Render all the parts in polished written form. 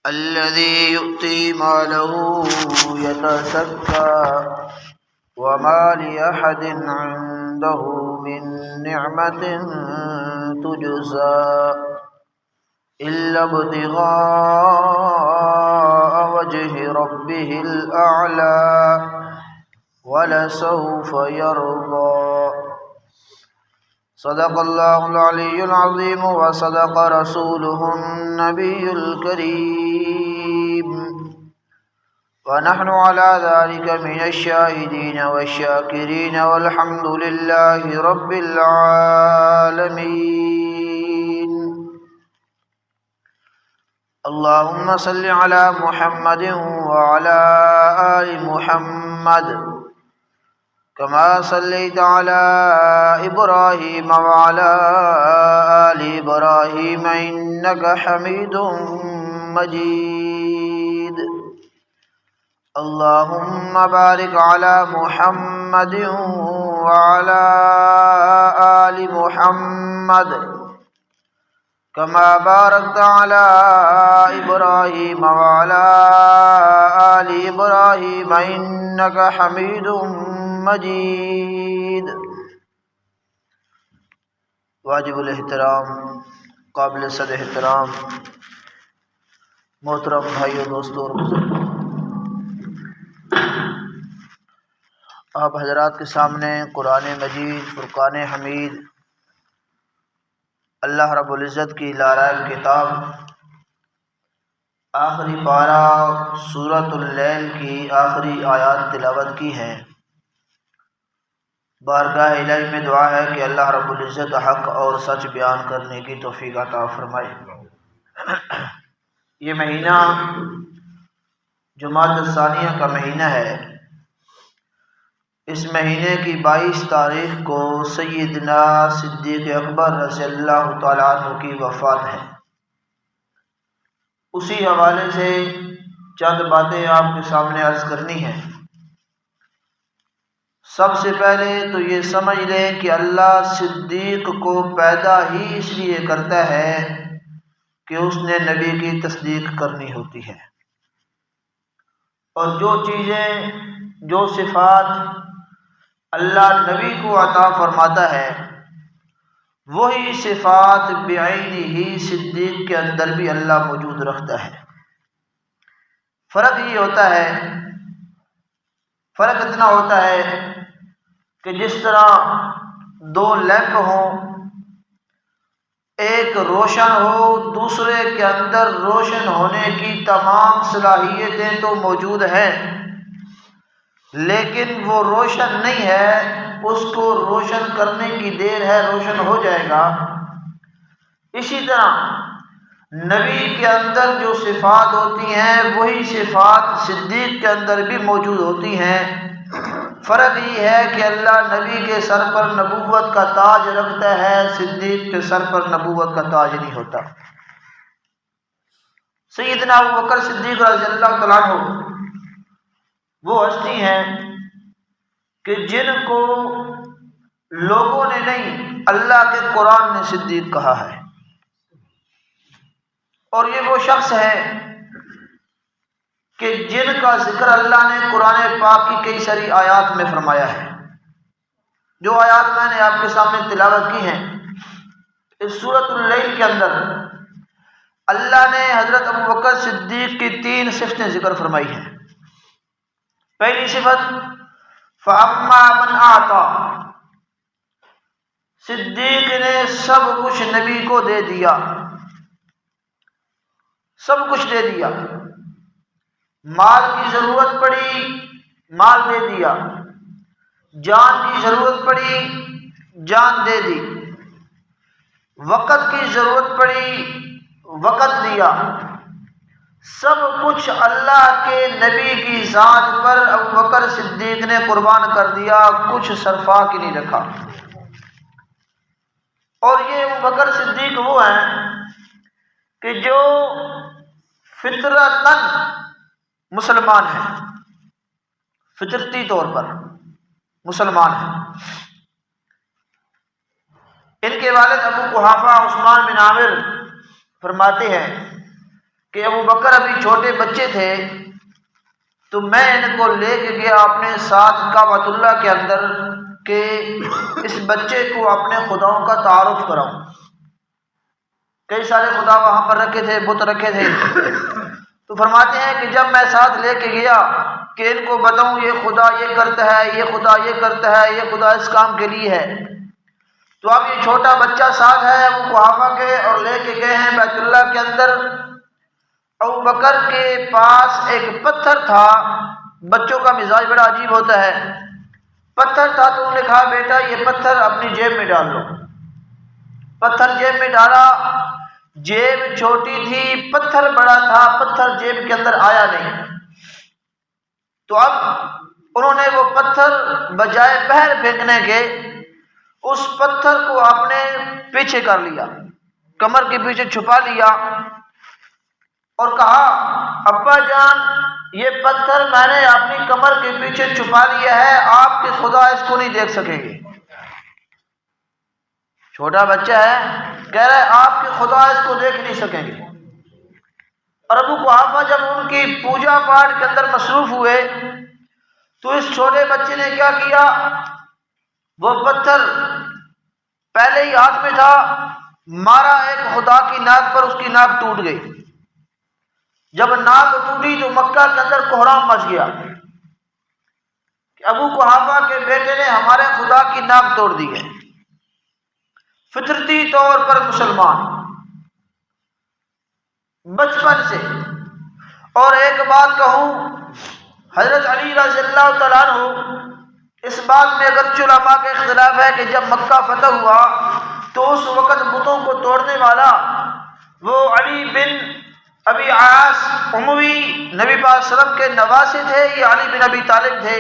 الذي يؤتي ماله يتزكى وما لأحد عنده من نعمة تجزى إلا ابتغاء وجه ربه الأعلى ولسوف يرضى. صدق الله العلي العظيم وصدق رسوله النبي الكريم ونحن على ذلك من الشاهدين والشاكرين والحمد لله رب العالمين. اللهم صل على محمد وعلى آل محمد كما صليت على إبراهيم وعلى آل إبراهيم إنك حميد مجيد. اللهم بارك على محمد وعلى آل محمد كما باركت على إبراهيم وعلى آل إبراهيم إنك حميد مجید. واجب الاحترام، قابل صد احترام محترم بھائیو، دوستوں اور بزرگوں، آپ حضرات کے سامنے قرآن مجید فرقان حمید، اللہ رب العزت کی لاریب کتاب، آخری پارہ سورۃ اللیل کی آخری آیات تلاوت کی ہیں۔ بارگاہ الہی میں دعا ہے کہ اللہ رب العزت حق اور سچ بیان کرنے کی توفیق عطا فرمائے۔ یہ مہینہ جمادی الثانیہ کا مہینہ ہے۔ اس مہینے کی 22 تاریخ کو سیدنا صدیق اکبر رضی اللہ تعالیٰ عنہ کی وفات ہے۔ اسی حوالے سے چند باتیں آپ کے سامنے عرض کرنی ہیں۔ سب سے پہلے تو یہ سمجھ لیں کہ اللہ صدیق کو پیدا ہی اس لیے کرتا ہے کہ اس نے نبی کی تصدیق کرنی ہوتی ہے، اور جو چیزیں، جو صفات اللہ نبی کو عطا فرماتا ہے وہی صفات بعین ہی صدیق کے اندر بھی اللہ موجود رکھتا ہے۔ فرق یہ ہوتا ہے، فرق اتنا ہوتا ہے کہ جس طرح دو لیمپ ہوں، ایک روشن ہو، دوسرے کے اندر روشن ہونے کی تمام صلاحیتیں تو موجود ہیں لیکن وہ روشن نہیں ہے، اس کو روشن کرنے کی دیر ہے، روشن ہو جائے گا۔ اسی طرح نبی کے اندر جو صفات ہوتی ہیں وہی صفات صدیق کے اندر بھی موجود ہوتی ہیں۔ فرق یہ ہے کہ اللہ نبی کے سر پر نبوت کا تاج رکھتا ہے، صدیق کے سر پر نبوت کا تاج نہیں ہوتا۔ سیدنا ابوبکر صدیق رضی اللہ تعالیٰ عنہ وہ ہستی ہیں کہ جن کو لوگوں نے نہیں، اللہ کے قرآن نے صدیق کہا ہے، اور یہ وہ شخص ہے کہ جن کا ذکر اللہ نے قرآن پاک کی کئی ساری آیات میں فرمایا ہے۔ جو آیات میں نے آپ کے سامنے تلاوت کی ہیں، اس سورۃ اللیل کے اندر اللہ نے حضرت ابوبکر صدیق کی 3 صفتیں ذکر فرمائی ہیں۔ پہلی صفت فَأَمَّا مَنْ أَعْطَى، صدیق نے سب کچھ نبی کو دے دیا، سب کچھ دے دیا۔ مال کی ضرورت پڑی مال دے دیا، جان کی ضرورت پڑی جان دے دی، وقت کی ضرورت پڑی وقت دیا۔ سب کچھ اللہ کے نبی کی ذات پر ابوبکر صدیق نے قربان کر دیا، کچھ صرفا کی نہیں رکھا۔ اور یہ ابوبکر صدیق وہ ہیں کہ جو فطرتاً مسلمان ہیں، فطرتی طور پر مسلمان ہیں۔ ان کے والد ابو قحافہ عثمان بن عامر فرماتے ہیں کہ ابو بکر ابھی چھوٹے بچے تھے تو میں ان کو لے کے گیا اپنے ساتھ کعبۃ اللہ کے اندر کہ اس بچے کو اپنے خداؤں کا تعارف کراؤں۔ کئی سارے خدا وہاں پر رکھے تھے، بت رکھے تھے، تو فرماتے ہیں کہ جب میں ساتھ لے کے گیا کہ ان کو بتاؤں یہ خدا یہ کرتا ہے، یہ خدا یہ کرتا ہے، یہ خدا اس کام کے لیے ہے، تو اب یہ چھوٹا بچہ ساتھ ہے ابو قحافہ کے اور لے کے گئے ہیں بیت اللہ کے اندر۔ ابو بکر کے پاس ایک پتھر تھا، بچوں کا مزاج بڑا عجیب ہوتا ہے، پتھر تھا تو انہوں نے کہا بیٹا یہ پتھر اپنی جیب میں ڈال لو۔ پتھر جیب میں ڈالا، جیب چھوٹی تھی، پتھر بڑا تھا، پتھر جیب کے اندر آیا نہیں۔ تو اب انہوں نے وہ پتھر بجائے باہر پھینکنے کے اس پتھر کو اپنے پیچھے کر لیا، کمر کے پیچھے چھپا لیا اور کہا ابا جان یہ پتھر میں نے اپنی کمر کے پیچھے چھپا لیا ہے، آپ کے خدا اس کو نہیں دیکھ سکیں گے۔ چھوٹا بچہ ہے، کہہ رہا ہے آپ کے خدا اس کو دیکھ نہیں سکیں گے۔ اور ابو قحافہ جب ان کی پوجا پاٹ کے اندر مصروف ہوئے تو اس چھوٹے بچے نے کیا کیا، وہ پتھر پہلے ہی ہاتھ میں تھا، مارا ایک خدا کی ناک پر، اس کی ناک ٹوٹ گئی۔ جب ناک ٹوٹی تو مکہ کے اندر کوہرام مچ گیا کہ ابو قحافہ کے بیٹے نے ہمارے خدا کی ناک توڑ دی ہے۔ فطرتی طور پر مسلمان بچپن سے۔ اور ایک بات کہوں، حضرت علی رضی اللہ تعالیٰ عنہ اس بات میں اگرچہ علماء کا اختلاف ہے کہ جب مکہ فتح ہوا تو اس وقت بتوں کو توڑنے والا وہ علی بن ابی عاص اموی نبی پاک صلی اللہ علیہ وسلم کے نواسے تھے یا علی بن ابی طالب تھے،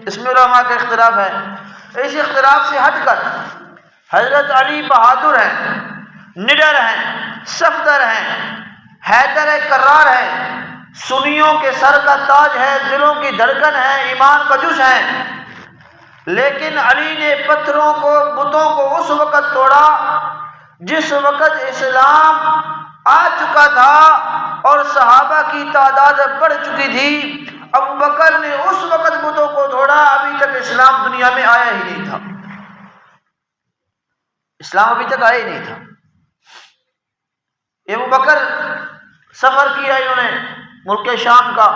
اس میں علماء کا اختلاف ہے۔ اس اختلاف سے ہٹ کر حضرت علی بہادر ہیں، نڈر ہیں، صفدر ہیں، حیدر کرار ہے، سنیوں کے سر کا تاج ہے، دلوں کی دھڑکن ہے، ایمان کا جوش ہے، لیکن علی نے پتھروں کو بتوں کو اس وقت توڑا جس وقت اسلام آ چکا تھا اور صحابہ کی تعداد بڑھ چکی تھی۔ ابو بکر نے اس وقت بتوں کو توڑا، ابھی تک اسلام دنیا میں آیا ہی نہیں تھا، اسلام ابھی تک آیا ہی نہیں تھا۔ ابو بکر سفر کیا انہوں نے ملک شام کا،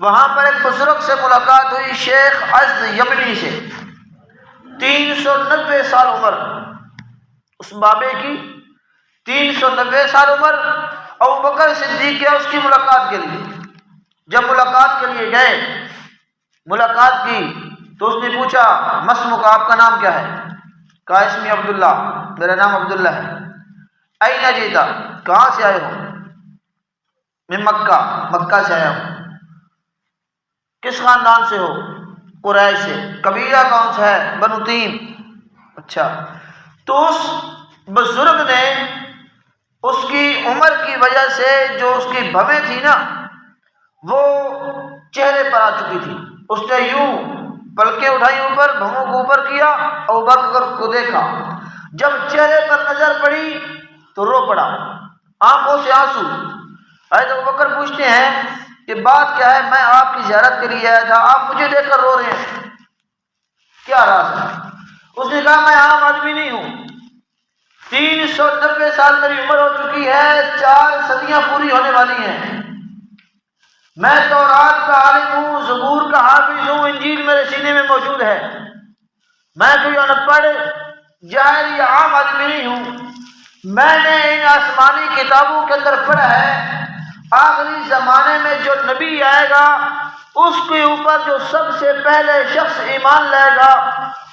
وہاں پر ایک بزرگ سے ملاقات ہوئی، شیخ عزد یمنی سے، 390 سال عمر اس بابے کی، 390 سال عمر۔ ابو بکر صدیق گیا اس کی ملاقات کے لیے۔ جب ملاقات کے لیے گئے، ملاقات کی تو اس نے پوچھا مسمک آپ کا نام کیا ہے؟ کہا اسمی عبداللہ، میرا نام عبداللہ ہے۔ اینا جیتا، کہاں سے آئے ہو؟ میں مکہ، مکہ سے آیا ہوں۔ کس خاندان سے ہو؟ قریش سے۔ قبیلہ کون سا ہے؟ بنو تیم۔ اچھا، تو اس بزرگ نے اس کی عمر کی وجہ سے جو اس کی بھویں تھی نا وہ چہرے پر آ چکی تھی، اس نے یوں پلکیں اٹھائی اوپر، بھووں کو اوپر کیا، ابو بکر کو دیکھا، جب چہرے پر نظر پڑی تو رو پڑا، آنکھوں سے آنسو۔ حضرت ابو بکر پوچھتے ہیں کہ بات کیا ہے؟ میں آپ کی زیارت کے لیے آیا تھا، آپ مجھے دیکھ کر رو رہے ہیں، کیا راز ہے؟ اس نے کہا میں عام آدمی نہیں ہوں، 390 سال میری عمر ہو چکی ہے، 4 صدیاں پوری ہونے والی ہیں، میں تورات کا عالم ہوں، زبور کا حافظ ہوں، انجیل میرے سینے میں موجود ہے، میں کوئی ان پڑھ جاہل یا عام آدمی نہیں ہوں، میں نے ان آسمانی کتابوں کے اندر پڑھا ہے آخری زمانے میں جو نبی آئے گا اس کے اوپر جو سب سے پہلے شخص ایمان لائے گا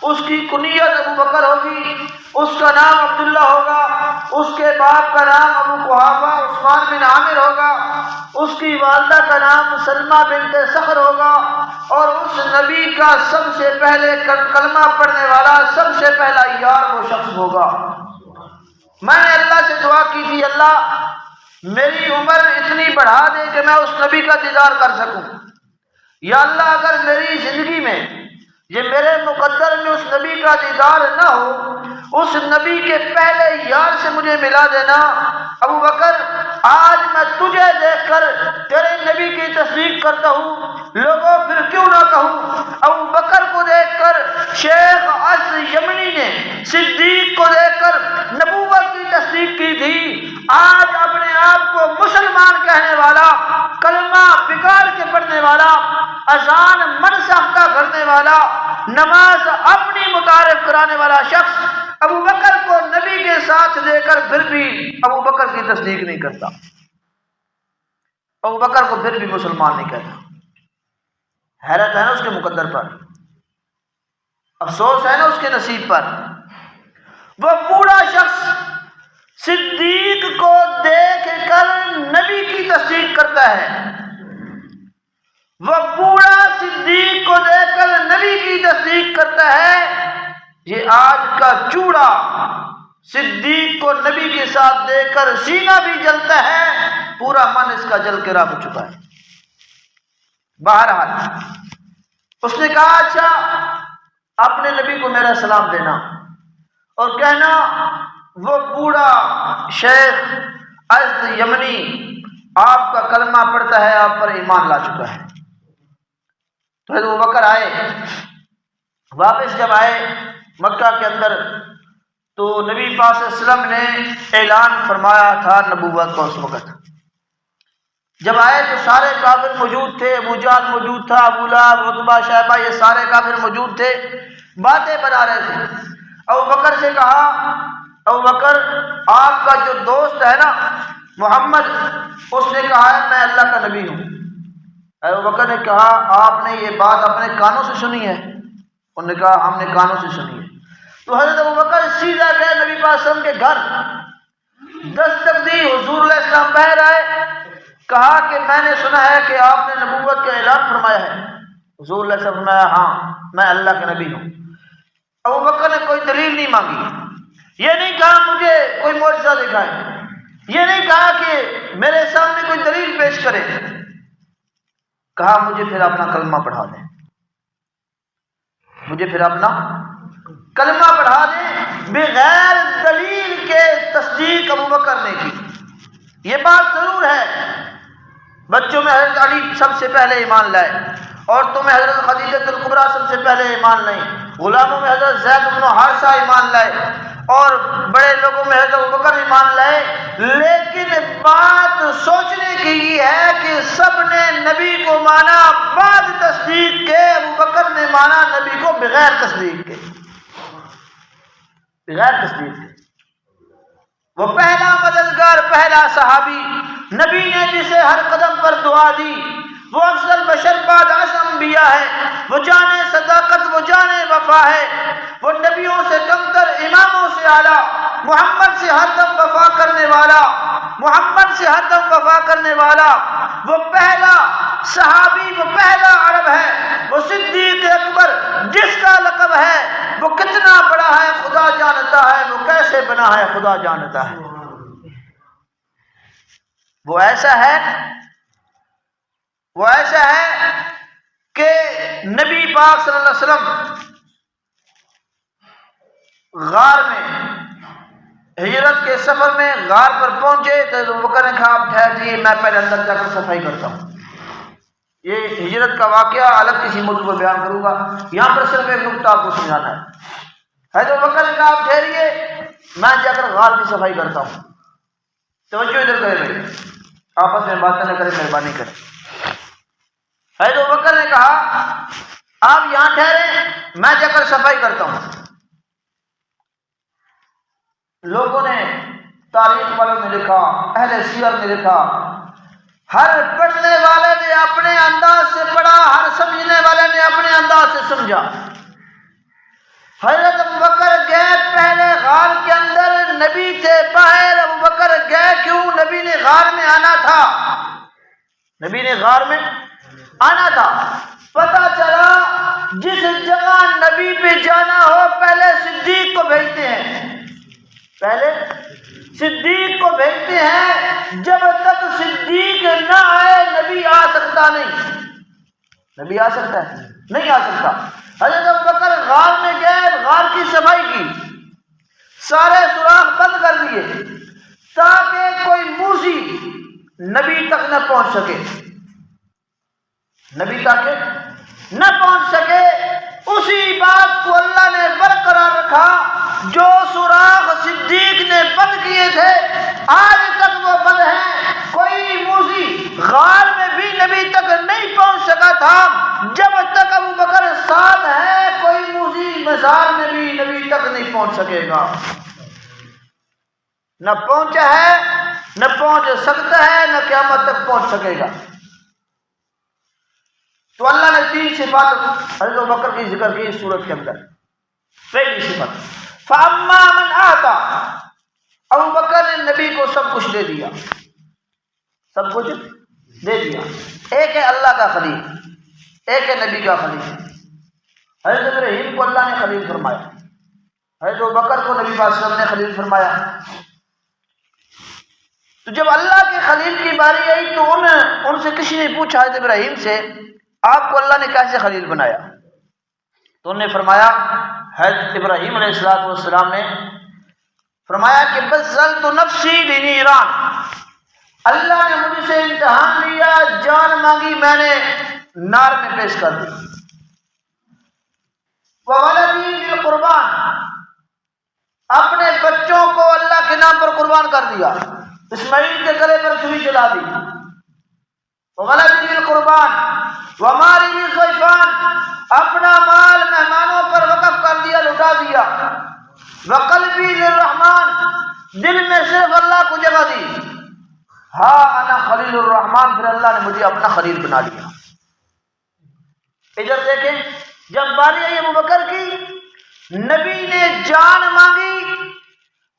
اس کی کنیت ابو بکر ہوگی، اس کا نام عبداللہ ہوگا، اس کے باپ کا نام ابو قحافہ عثمان بن عامر ہوگا، اس کی والدہ کا نام سلمہ بنت صخر ہوگا، اور اس نبی کا سب سے پہلے کلمہ پڑھنے والا سب سے پہلا یار وہ شخص ہوگا۔ میں نے اللہ سے دعا کی تھی اللہ میری عمر اتنی بڑھا دے کہ میں اس نبی کا دیدار کر سکوں، یا اللہ اگر میری زندگی میں یہ میرے مقدر میں اس نبی کا دیدار نہ ہو، اس نبی کے پہلے یار سے مجھے ملا دینا۔ ابو بکر آج میں تجھے دیکھ کر تیرے نبی کی تصدیق کرتا ہوں، لوگوں پھر کیوں نہ کہوں۔ ابو بکر کو دیکھ کر شیخ اسد یمنی نے صدیق کو دیکھ کر نبوت کی تصدیق کی تھی، آج اپنے آپ کو مسلمان کہنے والا، کلمہ بگاڑ کے پڑھنے والا، اذان منسوخہ کرنے والا، نماز اپنی متعارف کرانے والا شخص ابو بکر کو نبی کے ساتھ دے کر پھر بھی ابو بکر کی تصدیق نہیں کرتا، ابو بکر کو پھر بھی مسلمان نہیں کہتا۔ حیرت ہے نا اس کے مقدر پر، افسوس ہے نا اس کے نصیب پر۔ وہ بوڑھا شخص صدیق کو دیکھ کر نبی کی تصدیق کرتا ہے، وہ بوڑھا صدیق کو دیکھ کر نبی کی تصدیق کرتا ہے۔ یہ آج کا چوڑا صدیق کو نبی کے ساتھ دیکھ کر سینہ بھی جلتا ہے، پورا من اس کا جل کے راہ ہو چکا ہے۔ بہرحال اس نے کہا اچھا اپنے نبی کو میرا سلام دینا اور کہنا وہ بوڑھا شیخ اسد یمنی آپ کا کلمہ پڑھتا ہے، آپ پر ایمان لا چکا ہے۔ تو ابو بکر آئے، واپس جب آئے مکہ کے اندر تو نبی پاک صلی اللہ علیہ وسلم نے اعلان فرمایا تھا نبوت کا۔ اس وقت جب آئے تو سارے کافر موجود تھے، ابو جہل موجود تھا، ابو لہب، عتبہ، شیبہ، یہ سارے کافر موجود تھے، باتیں بنا رہے تھے۔ ابو بکر سے کہا ابو بکر آپ کا جو دوست ہے نا محمد، اس نے کہا ہے میں اللہ کا نبی ہوں۔ ابو بکر نے کہا آپ نے یہ بات اپنے کانوں سے سنی ہے؟ انہوں نے کہا ہم نے کانوں سے سنی ہے۔ تو حضرت ابو بکر سیدھا گئے نبی پاک صلی اللہ علیہ وسلم کے گھر، دستک دی، حضور علیہ السلام باہر آئے، کہا کہ میں نے سنا ہے کہ آپ نے نبوت کا اعلان فرمایا ہے۔ حضور علیہ السلام نے فرمایا ہاں میں اللہ کا نبی ہوں۔ ابو بکر نے کوئی دلیل نہیں مانگی، یہ نہیں کہا مجھے کوئی معجزہ دکھائے، یہ نہیں کہا کہ میرے سامنے کوئی دلیل پیش کرے، کہا مجھے پھر اپنا کلمہ پڑھا دیں، مجھے پھر اپنا کلمہ پڑھا دیں۔ بغیر دلیل کے تصدیق ابو بکر نے کی۔ یہ بات ضرور ہے بچوں میں حضرت علی سب سے پہلے ایمان لائے، عورتوں میں حضرت خدیجہ الکبریٰ سب سے پہلے ایمان لائیں، غلاموں میں حضرت زید بن حارثہ ایمان لائے، اور بڑے لوگوں میں حضرت ابوبکر ایمان لائے۔ لیکن بات سوچنے کی یہ ہے کہ سب نے نبی کو مانا بعد تصدیق کے، ابوبکر نے مانا نبی کو بغیر تصدیق کے، بغیر تصدیق کے۔ وہ پہلا مددگار، پہلا صحابی، نبی نے جسے ہر قدم پر دعا دی، وہ افضل بشر بعد انبیاء ہے، وہ جانے صداقت، وہ جانے وفا ہے، وہ نبیوں سے کمتر، اماموں سے اعلیٰ، محمد سے ہر دم وفا کرنے والا، محمد سے ہر دم وفا کرنے والا، وہ پہلا صحابی، وہ پہلا عرب ہے، وہ صدیق اکبر جس کا لقب ہے، وہ کتنا بڑا ہے خدا جانتا ہے، وہ کیسے بنا ہے خدا جانتا ہے۔ وہ ایسا ہے کہ نبی پاک صلی اللہ علیہ وسلم غار میں ہجرت کے سفر میں غار پر پہنچے تو ابوبکر نے کہا آپ ٹھہر جائیے، میں پہلے اندر جا کر صفائی کرتا ہوں۔ یہ ہجرت کا واقعہ الگ کسی موضوع پر بیان کروں گا، یہاں پر صرف ایک نقطہ آپ کو سمجھانا ہے۔ حضرت ابوبکر نے کہا آپ ٹھہریے، میں جا کر غار کی صفائی کرتا ہوں۔ توجہ ادھر کرے بھائی، آپس میں باتیں نہ کریں، مہربانی کریں۔ حضرت ابوبکر نے کہا آپ یہاں ٹھہرے، میں جا کر صفائی کرتا ہوں۔ لوگوں نے، تاریخ والوں نے لکھا، اہل سیر نے لکھا، ہر پڑھنے والے نے اپنے انداز سے پڑھا، ہر سمجھنے والے نے اپنے انداز سے سمجھا۔ حضرت ابوبکر گئے پہلے غار کے اندر، نبی تھے باہر، ابوبکر گئے کیوں؟ نبی نے غار میں آنا تھا، نبی نے غار میں آنا تھا۔ پتہ چلا جس جگہ نبی پہ جانا ہو پہلے صدیق کو بھیجتے ہیں، پہلے صدیق کو بھیجتے ہیں، جب تک صدیق نہ آئے نبی آ سکتا نہیں، نبی آ سکتا ہے نہیں آ سکتا۔ حضرت ابوبکر غار میں گئے، غار کی صفائی کی، سارے سوراخ بند کر دیے، تاکہ کوئی موذی نبی تک نہ پہنچ سکے، نبی تک نہ پہنچ سکے۔ اسی بات کو اللہ نے برقرار رکھا جو سوراخ صدیق نے بند کیے تھے، آج تک وہ بند ہیں۔ کوئی موذی غار میں بھی نبی تک نہیں پہنچ سکا تھا جب تک ابو بکر ساتھ ہے، کوئی موذی مزار میں بھی نبی تک نہیں پہنچ سکے گا، نہ پہنچا ہے، نہ پہنچ سکتا ہے، نہ قیامت تک پہنچ سکے گا۔ تو اللہ نے 3 صفات حضرت ابو بکر کی ذکر کی اس سورت کے اندر۔ پہلی صفت فَأَمَّا مَنْ آتَى، ابو بکر نے نبی کو سب کچھ دے دیا، سب کچھ دے دیا۔ ایک ہے اللہ کا خلیل، ایک ہے نبی کا خلیل۔ حضرت ابراہیم کو اللہ نے خلیل فرمایا، حضرت ابو بکر کو نبی پاک صلی اللہ علیہ وسلم نے خلیل فرمایا۔ تو جب اللہ کے خلیل کی باری آئی تو ان سے کسی نے پوچھا حضرت ابراہیم سے، آپ کو اللہ نے کیسے خلیل بنایا؟ تو انہوں نے فرمایا، حضرت ابراہیم علیہ السلام نے فرمایا کہ بذلت نفسی لنیران، اللہ نے مجھ سے امتحان لیا، جان مانگی، میں نے نار میں پیش کر دی۔ وولدی للقربان، اپنے بچوں کو اللہ کے نام پر قربان کر دیا، اسماعیل کے گلے پر چھری چلا دی۔ وولدی للقربان ومالی للضیفان، اپنا مال مہمانوں پر وقف کر دیا، لٹا دیا۔ وقلبی للرحمن، دل میں صرف اللہ کو جگہ دی۔ ہاں انا خلیل الرحمن، پھر اللہ نے مجھے اپنا خلیل بنا لیا۔ ادھر دیکھیں، جب باری آئی ابو بکر کی، نبی نے جان مانگی،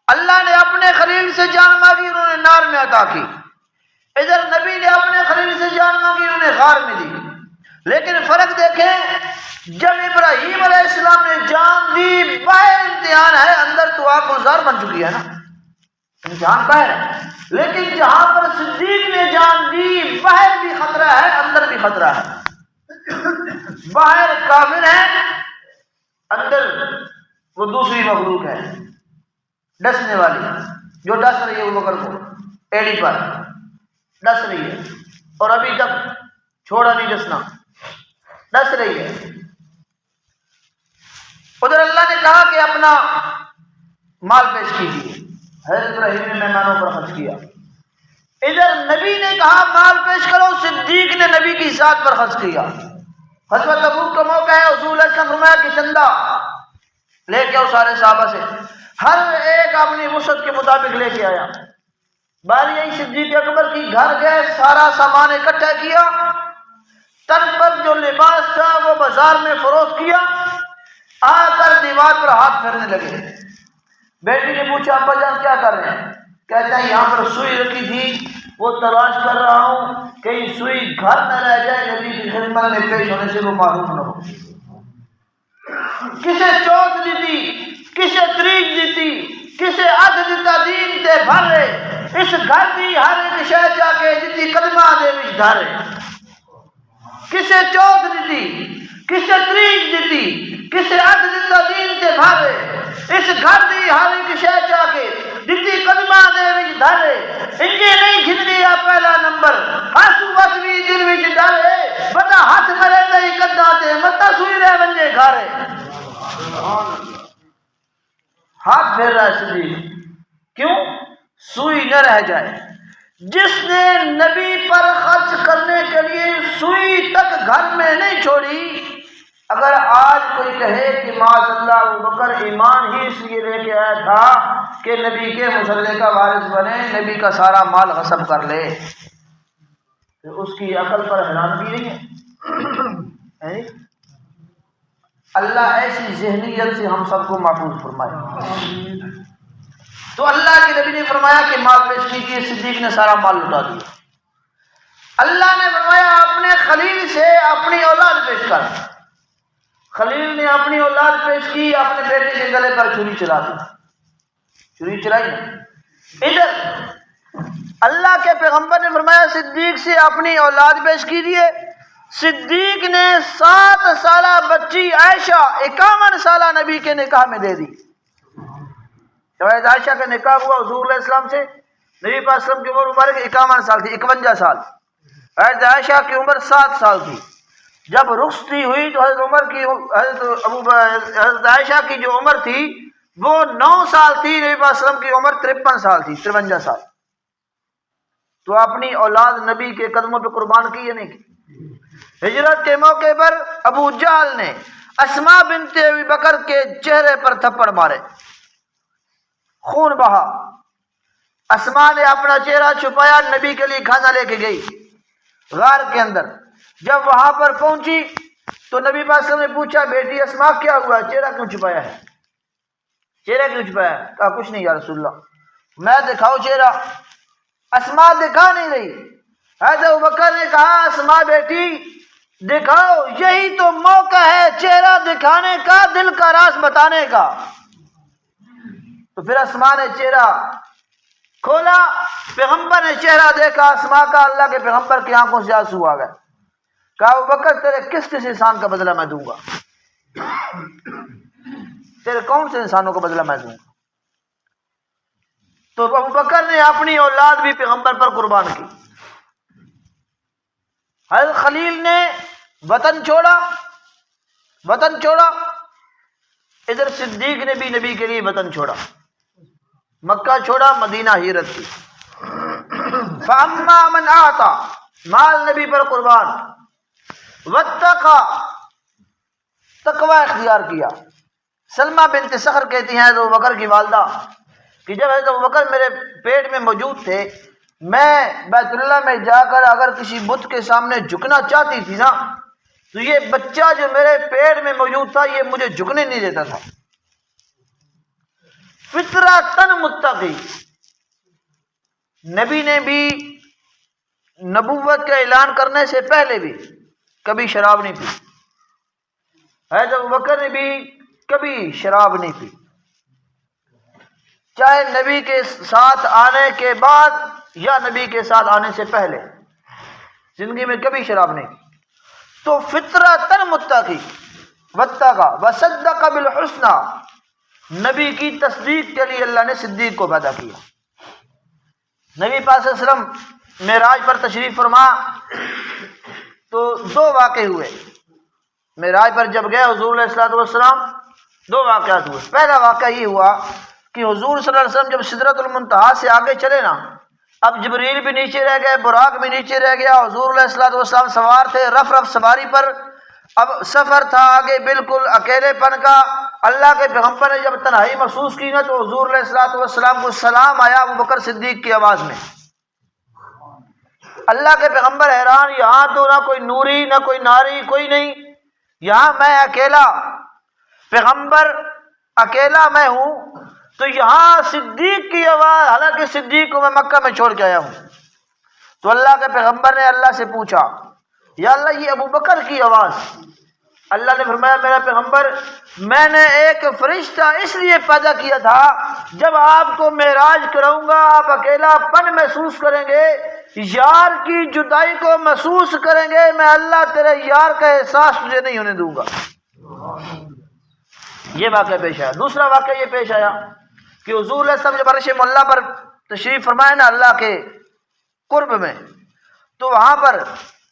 اللہ نے اپنے خلیل سے جان مانگی، انہوں نے نار میں عطا کی۔ ادھر نبی نے اپنے خلیل سے جان مانگی، انہوں نے غار میں دی۔ لیکن فرق دیکھیں، جب ابراہیم علیہ السلام نے جان دی، باہر امتحان ہے، اندر تو آگ گلزار بن چکی ہے نا، امتحان باہر ہے۔ لیکن جہاں پر صدیق نے جان دی، باہر بھی خطرہ ہے، اندر بھی خطرہ ہے۔ باہر کافر ہے، اندر وہ دوسری مخلوق ہے ڈسنے والی، جو ڈس رہی ہے ابو بکر کو ایڑی پر ڈس رہی ہے، اور ابھی تک چھوڑا نہیں ڈسنا، ڈس رہی ہے۔ ادھر اللہ نے کہا کہ اپنا مال پیش کیجیے، حضرت ابراہیم نے مہمانوں پر خرچ کیا۔ ادھر نبی نے کہا مال پیش کرو، صدیق نے نبی کی ذات پر خرچ کیا۔ غزوہ تبوک کا موقع ہے، حضور علیہ السلام فرمایا کہ چندہ لے کے آؤ سارے صحابہ سے، ہر ایک اپنی وسعت کے مطابق لے کے آیا۔ باری آئی صدیق اکبر کی، گھر گئے، سارا سامان اکٹھا کیا، تن پر جو لباس تھا وہ بازار میں فروخت کیا، آ کر دیوار پر ہاتھ پھیرنے لگے۔ بیٹی نے پوچھا ابا جان کیا کر رہے ہیں؟ کہتے ہیں یہاں پر سوئی رکھی تھی، وہ تلاش کر رہا ہوں کہیں سوئی گھر نہ رہ جائے، نبی کی خدمت میں پیش ہونے سے وہ محروم نہ ہو۔ کسے چوتھ دیتی، کسے تریج دیتی، کسے ادھ دیتا، دین تے بھرے، اس گھر دی ہر ایک شے چا کے دیتی کلمہ دے وچ دھارے۔ کسے چوتھ دیتی، کسے تریج دیتی، کسے ادھ دیتا، دین تے بھرے، اس گھر دی ہر ایک شے چا کے دیتی کلمہ دے وچ دھارے۔ انجے نہیں کھن گیا پہلا نمبر، ہسو وقت بھی دل وچ ڈالے، بتا ہاتھ مرے دے کدا تے متا سوئی رہ ونجے گھارے۔ ہاتھ پھیر رہا ہے صدیق، کیوں؟ سوئی نہ رہ جائے۔ جس نے نبی پر خرچ کرنے کے لیے سوئی تک گھر میں نہیں چھوڑی، اگر آج کوئی کہے کہ معاذ اللہ ابو بکر ایمان ہی اس لیے لے کے آیا تھا کہ نبی کے مصلے کا وارث بنے، نبی کا سارا مال غصب کر لے، تو اس کی عقل پر حیرانگی نہیں ہے؟ اللہ ایسی ذہنیت سے ہم سب کو محفوظ فرمائے۔ تو اللہ کے نبی نے فرمایا کہ مال پیش کیجیے، صدیق نے سارا مال لٹا دیا۔ اللہ نے فرمایا اپنے خلیل سے اپنی اولاد پیش کر۔ خلیل نے اپنی اولاد پیش کی، اپنے بیٹے کے گلے پر چھری چلا دی، چھری چلائی نا۔ ادھر اللہ کے پیغمبر نے فرمایا صدیق سے اپنی اولاد پیش کیجیے۔ صدیق نے 7 سالہ بچی عائشہ 51 سالہ نبی کے نکاح میں دے دی۔ جب عائشہ کا نکاح ہوا حضور علیہ السلام سے نبی پاک صلی اللہ علیہ وسلم کی عمر مبارک 51 سال تھی، 51 سال. حضرت عائشہ کی عمر 7 سال تھی. جب رخصتی ہوئی تو حضرت عائشہ کی جو عمر تھی وہ 9 سال تھی. نبی پاک صلی اللہ علیہ وسلم کی عمر 53 سال تھی، 53 سال. تو اپنی اولاد نبی کے قدموں پہ قربان کی یا نہیں کی؟ ہجرت کے موقع پر ابو جہل نے اسماء بنت ابی بکر کے چہرے پر تھپڑ مارے، خون بہا. اسماء نے اپنا چہرہ چھپایا، نبی کے لیے کھانا لے کے گئی غار کے اندر. جب وہاں پر پہنچی تو نبی پاک صلی اللہ علیہ وسلم نے پوچھا بیٹی اسماء کیا ہوا، چہرہ کیوں چھپایا ہے؟ چہرہ کیوں چھپایا ہے؟ کہا کچھ نہیں یا رسول اللہ. میں دکھاؤ چہرہ؟ اسماء دکھا نہیں رہی. حضرت ابوبکر نے کہا اسماء بیٹی دکھاؤ، یہی تو موقع ہے چہرہ دکھانے کا، دل کا راز بتانے کا. تو پھر اسماء نے چہرہ کھولا، پیغمبر نے چہرہ دیکھا اسماء کا. اللہ کے پیغمبر کی آنکھوں سے آنسو آ گئے. کہا ابوبکر تیرے کس کس انسان کا بدلہ میں دوں گا؟ تیرے کون سے انسانوں کا بدلہ میں دوں گا؟ تو ابوبکر نے اپنی اولاد بھی پیغمبر پر قربان کی. حضرت خلیل نے وطن چھوڑا. ادھر صدیق نے بھی نبی کے لیے وطن چھوڑا، مکہ چھوڑا، مدینہ ہجرت کی. فاما من اعطى، مال نبی پر قربان. واتقى، تقوی اختیار کیا. سلمہ بنت صخر کہتی ہیں حضرت ابوبکر کی والدہ کہ جب حضرت ابوبکر میرے پیٹ میں موجود تھے، میں بیت اللہ میں جا کر اگر کسی بت کے سامنے جھکنا چاہتی تھی نا تو یہ بچہ جو میرے پیٹ میں موجود تھا یہ مجھے جھکنے نہیں دیتا تھا. فطرتاً متقی. نبی نے بھی نبوت کا اعلان کرنے سے پہلے بھی کبھی شراب نہیں پی. حضرت ابوبکر نے بھی کبھی شراب نہیں پی، چاہے نبی کے ساتھ آنے کے بعد یا نبی کے ساتھ آنے سے پہلے زندگی میں کبھی شراب نہیں پی. تو فطرتاً متقی. واتقى وصدق بالحسنى، نبی کی تصدیق کے لیے اللہ نے صدیق کو پیدا کیا. نبی پاک صلی اللہ علیہ وسلم معراج پر تشریف فرما تو 2 واقعے ہوئے. معراج پر جب گئے حضور علیہ الصلوۃ والسلام 2 واقعات ہوئے. پہلا واقعہ یہ ہوا کہ حضور صلی اللہ علیہ وسلم جب سدرۃ المنتہا سے آگے چلے نا، اب جبریل بھی نیچے رہ گئے، براق بھی نیچے رہ گیا. حضور علیہ الصلوۃ والسلام سوار تھے رف سواری پر. اب سفر تھا آگے بالکل اکیلے پن کا. اللہ کے پیغمبر نے جب تنہائی محسوس کی نا تو حضور علیہ الصلوۃ والسلام کو سلام آیا ابوبکر صدیق کی آواز میں. اللہ کے پیغمبر حیران، یہاں تو نہ کوئی نوری نہ کوئی ناری کوئی نہیں، یہاں میں اکیلا پیغمبر، اکیلا میں ہوں، تو یہاں صدیق کی آواز، حالانکہ صدیق کو میں مکہ میں چھوڑ کے آیا ہوں. تو اللہ کے پیغمبر نے اللہ سے پوچھا یا اللہ یہ ابوبکر کی آواز. اللہ نے فرمایا میرا پیغمبر میں نے ایک فرشتہ اس لیے پیدا کیا تھا جب آپ کو معراج کراؤں گا آپ اکیلا پن محسوس کریں گے، یار کی جدائی کو محسوس کریں گے، میں اللہ تیرے یار کا احساس تجھے نہیں ہونے دوں گا. یہ واقعہ پیش آیا. دوسرا واقعہ یہ پیش آیا کہ حضور علیہ السلام جب عرش معلیٰ پر تشریف فرمائے نا اللہ کے قرب میں، تو وہاں پر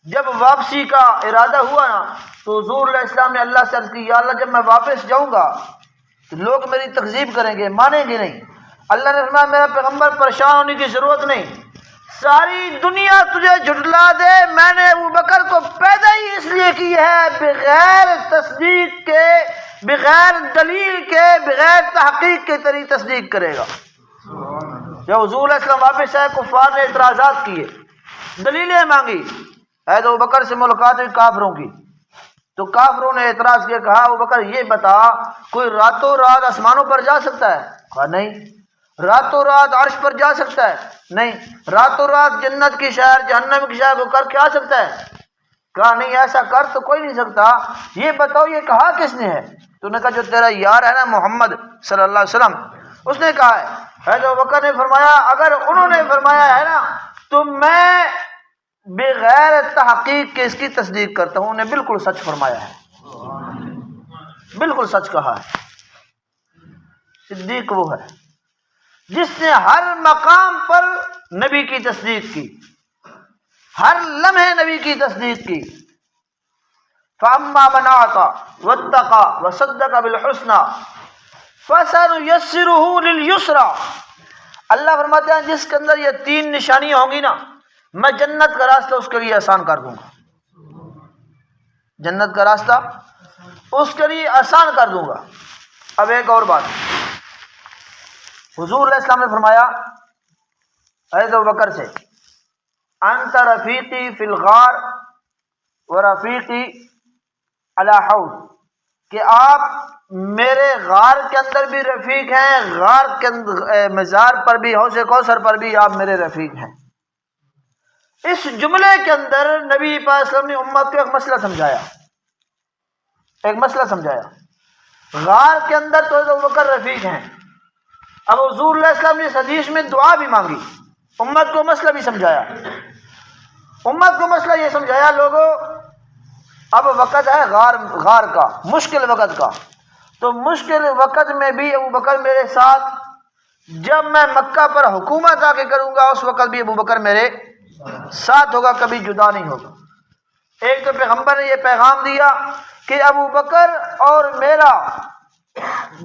جب واپسی کا ارادہ ہوا نا تو حضور علیہ السلام نے اللہ سے عرض کی یا اللہ جب میں واپس جاؤں گا تو لوگ میری تکذیب کریں گے، مانیں گے نہیں. اللہ نے فرمایا میرا پیغمبر پریشان ہونے کی ضرورت نہیں، ساری دنیا تجھے جھٹلا دے، میں نے ابوبکر کو پیدا ہی اس لیے کی ہے بغیر تصدیق کے، بغیر دلیل کے، بغیر تحقیق کے تیری تصدیق کرے گا. جب حضور علیہ السلام واپس آئے کفار نے اعتراضات کیے، دلیلیں مانگی. حضرت ابوبکر سے ملاقات ہوئی کافروں کی تو کافروں نے اعتراض کیا، کہا ابوبکر یہ بتا کوئی راتوں رات آسمانوں پر جا سکتا ہے؟ کہا نہیں. راتوں رات عرش پر جا سکتا ہے؟ نہیں. راتوں رات جنت کی شہر جہنم کی شہر کو کر کے آ سکتا ہے؟ کہا نہیں ایسا کر تو کوئی نہیں سکتا. یہ بتاؤ یہ کہا کس نے ہے؟ تو نے کہا جو تیرا یار ہے نا محمد صلی اللہ علیہ وسلم اس نے کہا ہے. حضرت ابوبکر نے فرمایا اگر انہوں نے فرمایا ہے نا تو میں بغیر تحقیق کے اس کی تصدیق کرتا ہوں. انہیں بالکل سچ فرمایا ہے، بالکل سچ کہا ہے. صدیق وہ ہے جس نے ہر مقام پر نبی کی تصدیق کی، ہر لمحے نبی کی تصدیق کی۔ فَأَمَّا مَنْ أَعْطَى وَاتَّقَى وَصَدَّقَ بِالْحُسْنَى فَسَنُيَسِّرُهُ لِلْيُسْرَى۔ اللہ فرماتے ہیں جس کے اندر یہ تین نشانیاں ہوں گی نا، میں جنت کا راستہ اس کے لیے آسان کر دوں گا، جنت کا راستہ اس کے لیے آسان کر دوں گا۔ اب ایک اور بات، حضور علیہ السلام نے فرمایا حضرت ابوبکر سے، انت رفیقی فی الغار و رفیقی علی حوض، کہ آپ میرے غار کے اندر بھی رفیق ہیں، غار کے اندر مزار پر بھی، حوض کوثر پر بھی آپ میرے رفیق ہیں۔ اس جملے کے اندر نبی پاک صلی اللہ علیہ وسلم نے امت کو ایک مسئلہ سمجھایا، ایک مسئلہ سمجھایا۔ غار کے اندر تو ابوبکر رفیق ہیں، اب حضور علیہ السلام نے اس حدیث میں دعا بھی مانگی، امت کو مسئلہ بھی سمجھایا، امت کو مسئلہ یہ سمجھایا، لوگوں اب وقت ہے غار کا، مشکل وقت کا، تو مشکل وقت میں بھی ابوبکر میرے ساتھ، جب میں مکہ پر حکومت آ کے کروں گا اس وقت بھی ابوبکر میرے ساتھ ہوگا، کبھی جدا نہیں ہوگا۔ ایک تو پیغمبر نے یہ پیغام دیا کہ ابوبکر اور میرا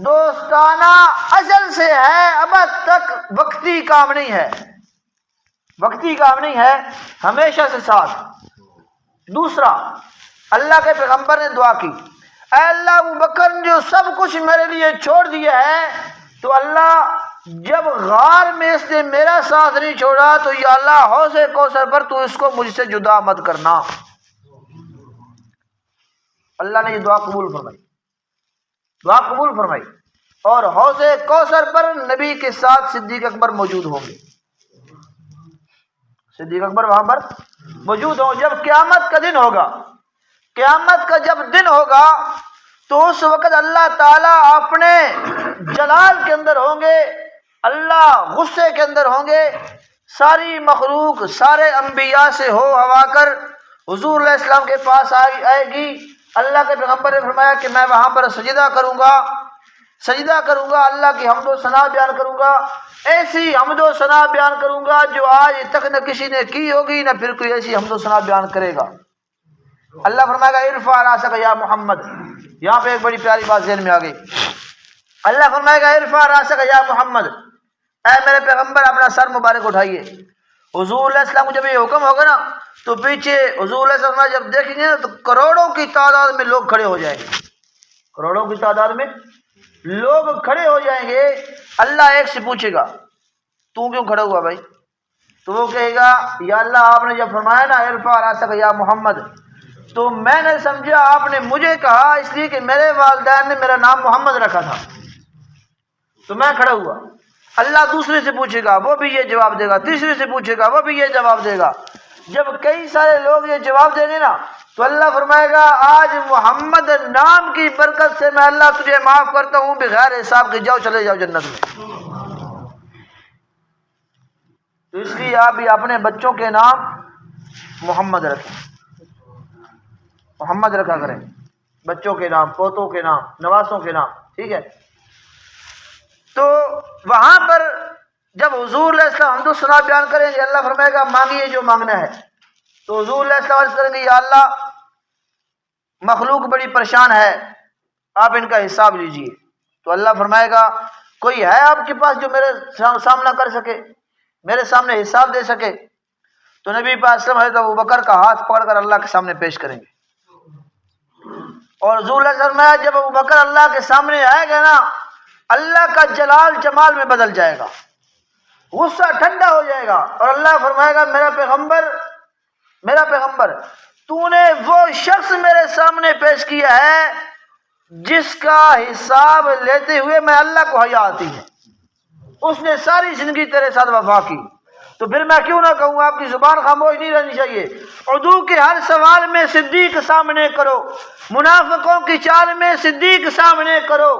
دوستانہ ازل سے ہے، ابد تک وقتی کام نہیں ہے، وقتی کام نہیں ہے، ہمیشہ سے ساتھ۔ دوسرا، اللہ کے پیغمبر نے دعا کی، اے اللہ ابوبکر نے جو سب کچھ میرے لیے چھوڑ دیا ہے، تو اللہ جب غار میں اس نے میرا ساتھ نہیں چھوڑا تو یا اللہ حوض کوثر پر تو اس کو مجھ سے جدا مت کرنا۔ اللہ نے یہ دعا قبول فرمائی، دعا قبول فرمائی، اور حوض کوثر پر نبی کے ساتھ صدیق اکبر موجود ہوں گے، صدیق اکبر وہاں پر موجود ہوں۔ جب قیامت کا دن ہوگا، قیامت کا جب دن ہوگا تو اس وقت اللہ تعالیٰ اپنے جلال کے اندر ہوں گے، اللہ غصے کے اندر ہوں گے، ساری مخلوق سارے انبیاء سے ہو ہوا کر حضور علیہ السلام کے پاس آئے گی۔ اللہ کے پیغمبر نے فرمایا کہ میں وہاں پر سجدہ کروں گا، سجدہ کروں گا، اللہ کی حمد و ثنا بیان کروں گا، ایسی حمد و ثنا بیان کروں گا جو آج تک نہ کسی نے کی ہوگی، نہ پھر کوئی ایسی حمد و ثنا بیان کرے گا۔ اللہ فرمائے گا ارفع راسک یا محمد، یہاں پہ ایک بڑی پیاری بات ذہن میں آ گئی۔ اللہ فرمائے گا ارفع راسک یا محمد، اے میرے پیغمبر اپنا سر مبارک اٹھائیے۔ حضور علیہ السلام کو جب یہ حکم ہوگا نا تو پیچھے حضور علیہ السلام جب دیکھیں گے نا تو کروڑوں کی تعداد میں لوگ کھڑے ہو جائیں گے، کروڑوں کی تعداد میں لوگ کھڑے ہو جائیں گے۔ اللہ ایک سے پوچھے گا تو کیوں کھڑا ہوا بھائی؟ تو وہ کہے گا یا اللہ آپ نے جب فرمایا نا ارفع راسک یا محمد، تو میں نے سمجھا آپ نے مجھے کہا، اس لیے کہ میرے والدین نے میرا نام محمد رکھا تھا تو میں کھڑا ہوا۔ اللہ دوسرے سے پوچھے گا، وہ بھی یہ جواب دے گا، تیسرے سے پوچھے گا، وہ بھی یہ جواب دے گا۔ جب کئی سارے لوگ یہ جواب دیں گے نا تو اللہ فرمائے گا آج محمد نام کی برکت سے میں اللہ تجھے معاف کرتا ہوں بغیر حساب کے، جاؤ چلے جاؤ جنت میں۔ تو اس لیے آپ بھی اپنے بچوں کے نام محمد رکھیں، محمد رکھا کریں، بچوں کے نام، پوتوں کے نام، نواسوں کے نام، ٹھیک ہے۔ تو وہاں پر جب حضور علیہ السلام حمد و ثنا بیان کریں گے، اللہ فرمائے گا مانگیے جو مانگنا ہے، تو حضور علیہ السلام عرض کریں گے یا اللہ مخلوق بڑی پریشان ہے، آپ ان کا حساب لیجئے۔ تو اللہ فرمائے گا کوئی ہے آپ کے پاس جو میرے سامنا کر سکے، میرے سامنے حساب دے سکے؟ تو نبی پاک صلی اللہ علیہ وسلم حضرت ابوبکر کا ہاتھ پکڑ کر اللہ کے سامنے پیش کریں گے، اور حضور علیہ السلام نے جب ابوبکر اللہ کے سامنے آئے گا نا، اللہ کا جلال جمال میں بدل جائے گا، غصہ ٹھنڈا ہو جائے گا، اور اللہ فرمائے گا میرا پیغمبر تو نے وہ شخص میرے سامنے پیش کیا ہے جس کا حساب لیتے ہوئے میں اللہ کو حیا آتی ہے، اس نے ساری زندگی تیرے ساتھ وفا کی، تو پھر میں کیوں نہ کہوں آپ کی زبان خاموش نہیں رہنی چاہیے۔ عدو کے ہر سوال میں صدیق سامنے کرو، منافقوں کی چال میں صدیق سامنے کرو،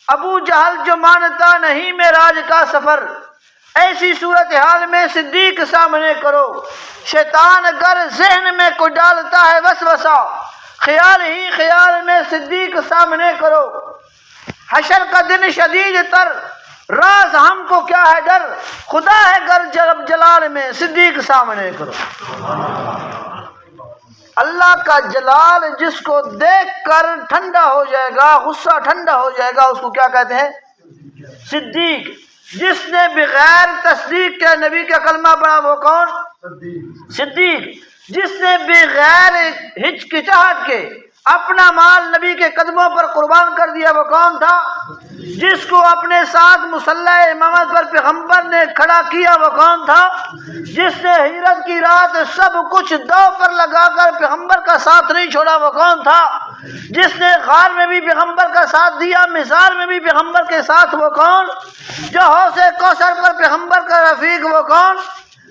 ابو جہل جو مانتا نہیں معراج کا سفر، ایسی صورتحال میں صدیق سامنے کرو۔ شیطان اگر ذہن میں کوئی ڈالتا ہے وسوسہ، خیال ہی خیال میں صدیق سامنے کرو۔ حشر کا دن شدید تر، راز ہم کو کیا ہے ڈر، خدا ہے گر جب جلال میں صدیق سامنے کرو۔ اللہ کا جلال جس کو دیکھ کر ٹھنڈا ہو جائے گا، غصہ ٹھنڈا ہو جائے گا، اس کو کیا کہتے ہیں؟ صدیق۔ جس نے بغیر تصدیق کے نبی کا کلمہ پڑھا وہ کون؟ صدیق۔ جس نے بغیر ہچکچاہٹ کے اپنا مال نبی کے قدموں پر قربان کر دیا وہ کون تھا؟ جس کو اپنے ساتھ مصلی امامت پر پیغمبر نے کھڑا کیا وہ کون تھا؟ جس نے ہجرت کی رات سب کچھ دو پر لگا کر پیغمبر کا ساتھ نہیں چھوڑا وہ کون تھا؟ جس نے غار میں بھی پیغمبر کا ساتھ دیا، مزار میں بھی پیغمبر کے ساتھ وہ کون؟ جو حوض کوثر پر پیغمبر کا رفیق وہ کون؟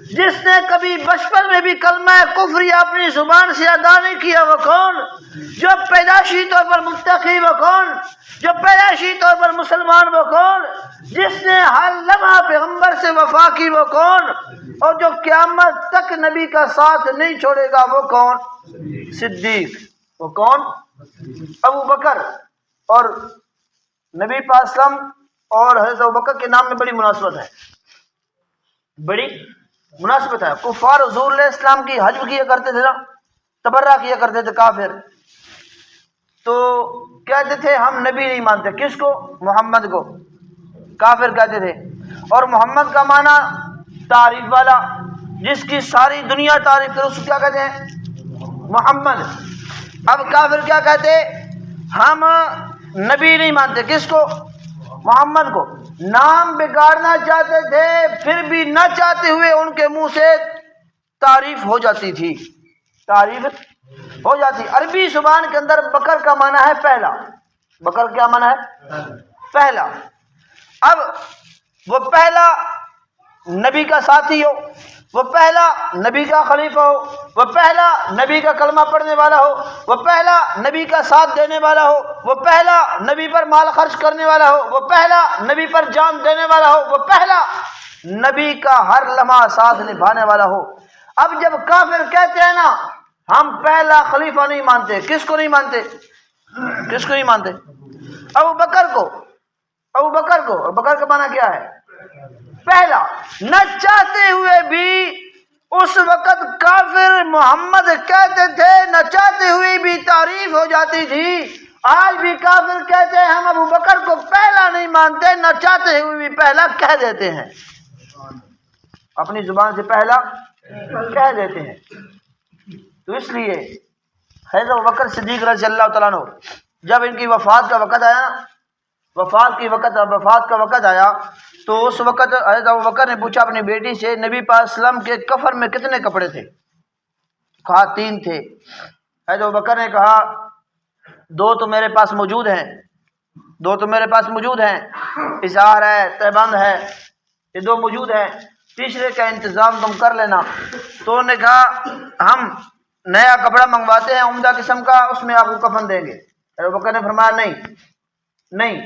جس نے کبھی بچپن میں بھی کلمہ کفر اپنی زبان سے ادا نہیں کیا وہ کون؟ جو پیدائشی طور پر متقی وہ کون؟ جو پیدائشی طور پر مسلمان وہ کون؟ جس نے ہر لمحہ پیغمبر سے وفا کی وہ کون؟ اور جو قیامت تک نبی کا ساتھ نہیں چھوڑے گا وہ کون؟ صدیق۔ وہ کون؟ ابو بکر۔ اور نبی پاک صلی اللہ علیہ وسلم اور حضرت ابو بکر کے نام میں بڑی مناسبت ہے، بڑی مناسبت ہے۔ کفار حضور علیہ السلام کی حجب کیا کرتے تھے نا، تبرہ کیا کرتے تھے کافر، تو کہتے تھے ہم نبی نہیں مانتے، کس کو؟ محمد کو۔ کافر کہتے تھے۔ اور محمد کا معنی تعریف والا، جس کی ساری دنیا تعریف کرے اس کو کیا کہتے ہیں؟ محمد۔ اب کافر کیا کہتے؟ ہم نبی نہیں مانتے، کس کو؟ محمد کو۔ نام بگاڑنا چاہتے تھے، پھر بھی نہ چاہتے ہوئے ان کے منہ سے تعریف ہو جاتی تھی، تعریف ہو جاتی۔ عربی زبان کے اندر بکر کا معنی ہے پہلا۔ بکر کیا معنی ہے؟ پہلا۔ اب وہ پہلا نبی کا ساتھی ہو، وہ پہلا نبی کا خلیفہ ہو، وہ پہلا نبی کا کلمہ پڑھنے والا ہو، وہ پہلا نبی کا ساتھ دینے والا ہو، وہ پہلا نبی پر مال خرچ کرنے والا ہو، وہ پہلا نبی پر جان دینے والا ہو، وہ پہلا نبی کا ہر لمحہ ساتھ نبھانے والا ہو۔ اب جب کافر کہتے ہیں نا ہم پہلا خلیفہ نہیں مانتے، کس کو نہیں مانتے؟ کس کو نہیں مانتے؟ ابو بکر کو۔ ابو بکر کو۔ اور بکر کا معنی کیا ہے؟ پہلا۔ نہ چاہتے ہوئے بھی اس وقت کافر محمد کہتے تھے، نہ چاہتے ہوئے بھی تعریف ہو جاتی تھی۔ آج بھی کافر کہتے ہیں ہم ابو بکر کو پہلا نہیں مانتے، نہ چاہتے ہوئے بھی پہلا کہہ دیتے ہیں، اپنی زبان سے پہلا کہہ دیتے ہیں۔ تو اس لیے حضرت ابوبکر صدیق رضی اللہ تعالیٰ عنہ جب ان کی وفات کا وقت آیا، وفات کا وقت آیا تو اس وقت حضرت ابوبکر نے پوچھا اپنی بیٹی سے نبی پاک صلی اللہ علیہ وسلم کے کفن میں کتنے کپڑے تھے؟ کہا 3 تھے۔ حضرت ابوبکر نے کہا 2 تو میرے پاس موجود ہیں، 2 تو میرے پاس موجود ہیں، ازار ہے، تہبند ہے، یہ 2 موجود ہیں، تیسرے کا انتظام تم کر لینا۔ تو انہوں نے کہا ہم نیا کپڑا منگواتے ہیں عمدہ قسم کا، اس میں آپ کو کفن دیں گے۔ ابوبکر نے فرمایا نہیں،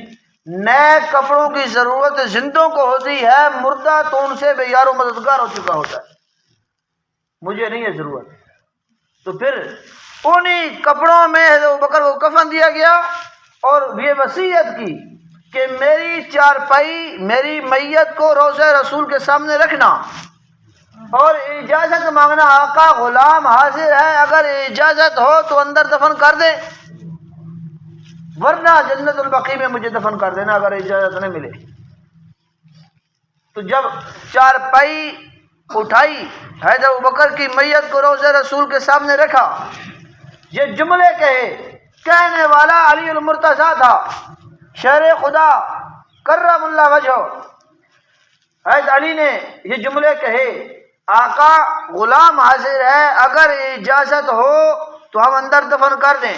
نئے کپڑوں کی ضرورت زندوں کو ہوتی ہے، مردہ تو ان سے بے یار و مددگار ہو چکا ہوتا ہے، مجھے نہیں ہے ضرورت۔ تو پھر انہی کپڑوں میں ابوبکر کو کفن دیا گیا اور یہ وصیت کی کہ میری چارپائی، میری میت کو روضہ رسول کے سامنے رکھنا اور اجازت مانگنا، آقا غلام حاضر ہے، اگر اجازت ہو تو اندر دفن کر دے، ورنہ جنت البقیع میں مجھے دفن کر دینا اگر اجازت نہ ملے۔ تو جب چارپائی اٹھائی، حیدر ابوبکر کی میت کو روضہ رسول کے سامنے رکھا، یہ جملے کہنے والا علی المرتضیٰ تھا، شہر خدا کرم اللہ وجہہ۔ حضرت علی نے یہ جملے کہے، آقا غلام حاضر ہے، اگر اجازت ہو تو ہم اندر دفن کر دیں،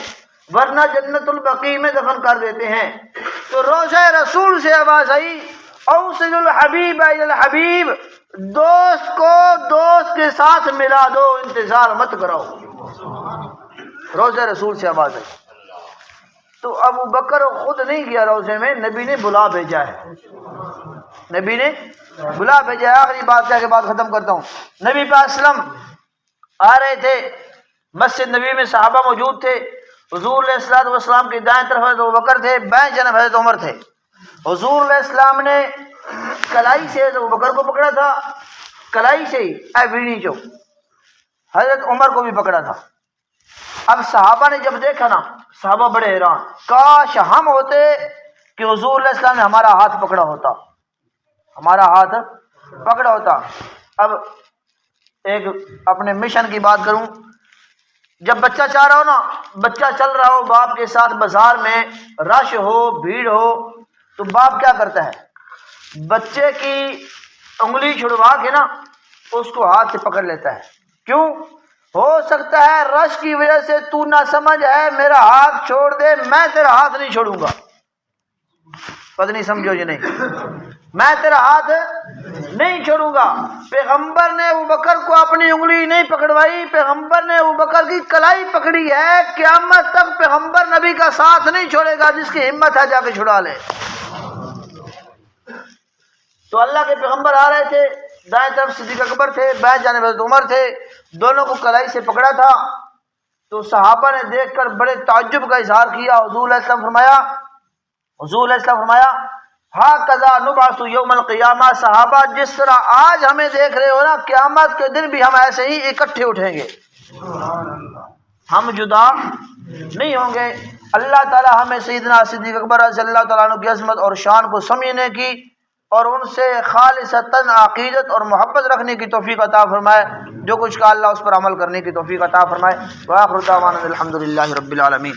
ورنہ جنت البقیع میں دفن کر دیتے ہیں۔ تو روضہ رسول سے آواز آئی، اوصل الحبیب الی الحبیب، دوست کو دوست کے ساتھ ملا دو، انتظار مت کرو۔ روضہ رسول سے آواز آئی تو ابو بکر خود نہیں گیا روضے میں، نبی نے بلا بھیجا ہے، نبی نے بلا بھیجا ہے۔ آخری بات کہہ کے بات ختم کرتا ہوں۔ نبی پاک صلی اللہ علیہ وسلم آ رہے تھے، مسجد نبی میں صحابہ موجود تھے، حضور علیہ السلام کی دائیں طرف حضرت ابوبکر تھے، بائیں جانب حضرت عمر تھے۔ حضور علیہ السلام نے کلائی سے ابو بکر کو پکڑا تھا، کلائی سے ہی اے بینی چو حضرت عمر کو بھی پکڑا تھا۔ اب صحابہ نے جب دیکھا نا، صحابہ بڑے حیران، کاش ہم ہوتے کہ حضور علیہ السلام نے ہمارا ہاتھ پکڑا ہوتا، ہمارا ہاتھ پکڑا ہوتا۔ اب ایک اپنے مشن کی بات کروں، جب بچہ چاہ رہا ہو نا، بچہ چل رہا ہو باپ کے ساتھ بازار میں، رش ہو بھیڑ ہو، تو باپ کیا کرتا ہے؟ بچے کی انگلی چھڑوا کے نا اس کو ہاتھ سے پکڑ لیتا ہے۔ کیوں؟ ہو سکتا ہے رش کی وجہ سے تو نہ سمجھ ہے، میرا ہاتھ چھوڑ دے، میں تیرا ہاتھ نہیں چھوڑوں گا۔ پتہ نہیں سمجھو جی نہیں، میں تیرا ہاتھ نہیں چھوڑوں گا۔ پیغمبر نے ابوبکر کو اپنی انگلی نہیں پکڑوائی، پیغمبر نے ابوبکر کی کلائی پکڑی ہے۔ قیامت تک پیغمبر نبی کا ساتھ نہیں چھوڑے گا، جس کی ہمت ہے جا کے چھڑا لے۔ تو اللہ کے پیغمبر آ رہے تھے، دائیں طرف صدیق اکبر تھے، بائیں جانب حضرت عمر تھے، دونوں کو کلائی سے پکڑا تھا۔ تو صحابہ نے دیکھ کر بڑے تعجب کا اظہار کیا۔ حضور علیہ السلام فرمایا ہاکذا نبعث یوم القیامہ، صحابہ جس طرح آج ہمیں دیکھ رہے ہو نا، قیامت کے دن بھی ہم ایسے ہی اکٹھے اٹھیں گے، ہم جدا نہیں ہوں گے۔ اللہ تعالی ہمیں سیدنا صدیق اکبر رضی اللہ تعالیٰ عنہ کی عظمت اور شان کو سمجھنے کی اور ان سے خالصتاً عقیدت اور محبت رکھنے کی توفیق عطا فرمائے، جو کچھ کہا اللہ اس پر عمل کرنے کی توفیق عطا فرمائے۔ وآخر دعوانا الحمدللہ رب العالمین۔